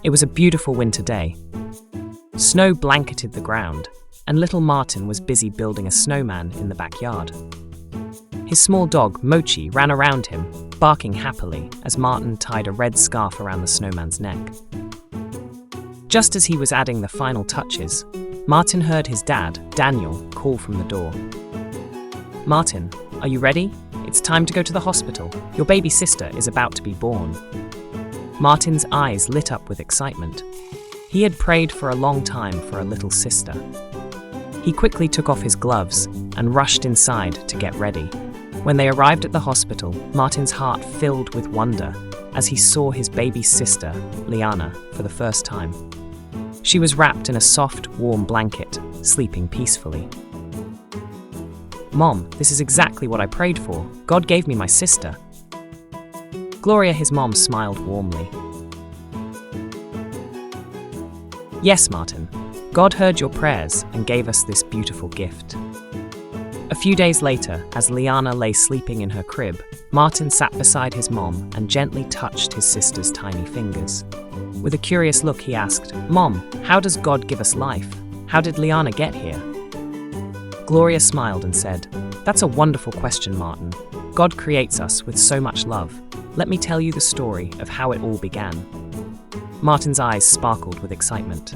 It was a beautiful winter day. Snow blanketed the ground, and little Martin was busy building a snowman in the backyard. His small dog, Mochi, ran around him, barking happily as Martin tied a red scarf around the snowman's neck. Just as he was adding the final touches, Martin heard his dad, Daniel, call from the door. "Martin, are you ready? It's time to go to the hospital. Your baby sister is about to be born." Martin's eyes lit up with excitement. He had prayed for a long time for a little sister. He quickly took off his gloves and rushed inside to get ready. When they arrived at the hospital, Martin's heart filled with wonder as he saw his baby sister, Liana, for the first time. She was wrapped in a soft, warm blanket, sleeping peacefully. "Mom, this is exactly what I prayed for. God gave me my sister." Gloria, his mom, smiled warmly. "Yes, Martin, God heard your prayers and gave us this beautiful gift." A few days later, as Liana lay sleeping in her crib, Martin sat beside his mom and gently touched his sister's tiny fingers. With a curious look, he asked, "Mom, how does God give us life? How did Liana get here?" Gloria smiled and said, "That's a wonderful question, Martin. God creates us with so much love. Let me tell you the story of how it all began." Martin's eyes sparkled with excitement.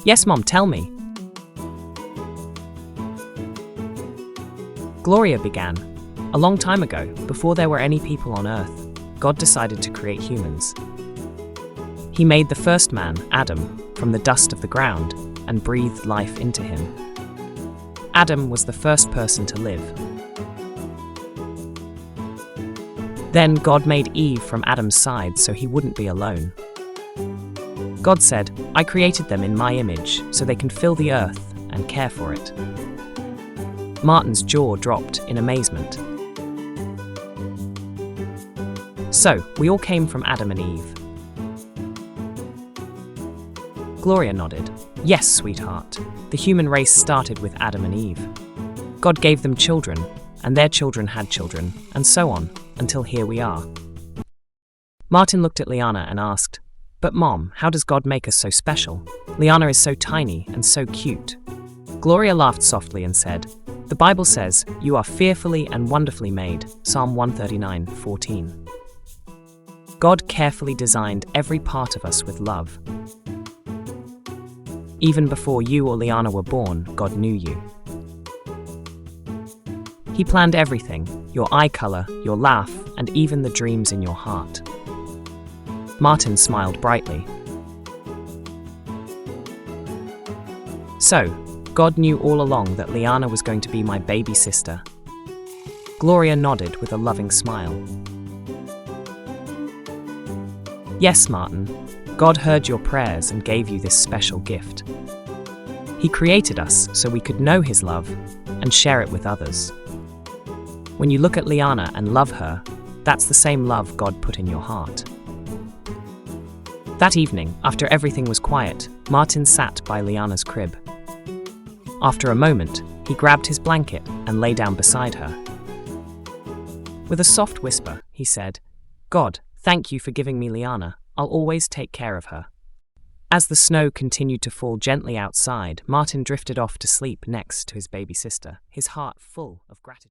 "Yes, Mom, tell me." Gloria began. "A long time ago, before there were any people on Earth, God decided to create humans. He made the first man, Adam, from the dust of the ground and breathed life into him. Adam was the first person to live. Then God made Eve from Adam's side so he wouldn't be alone. God said, "I created them in my image so they can fill the earth and care for it." Martin's jaw dropped in amazement. "So, we all came from Adam and Eve?" Gloria nodded. "Yes, sweetheart. The human race started with Adam and Eve. God gave them children, and their children had children, and so on, until here we are." Martin looked at Liana and asked, "But Mom, how does God make us so special? Liana is so tiny and so cute." Gloria laughed softly and said, "The Bible says, 'You are fearfully and wonderfully made,' Psalm 139:14. God carefully designed every part of us with love. Even before you or Liana were born, God knew you. He planned everything, your eye color, your laugh, and even the dreams in your heart." Martin smiled brightly. "So, God knew all along that Liana was going to be my baby sister." Gloria nodded with a loving smile. "Yes, Martin, God heard your prayers and gave you this special gift. He created us so we could know His love and share it with others. When you look at Liana and love her, that's the same love God put in your heart." That evening, after everything was quiet, Martin sat by Liana's crib. After a moment, he grabbed his blanket and lay down beside her. With a soft whisper, he said, "God, thank you for giving me Liana. I'll always take care of her." As the snow continued to fall gently outside, Martin drifted off to sleep next to his baby sister, his heart full of gratitude.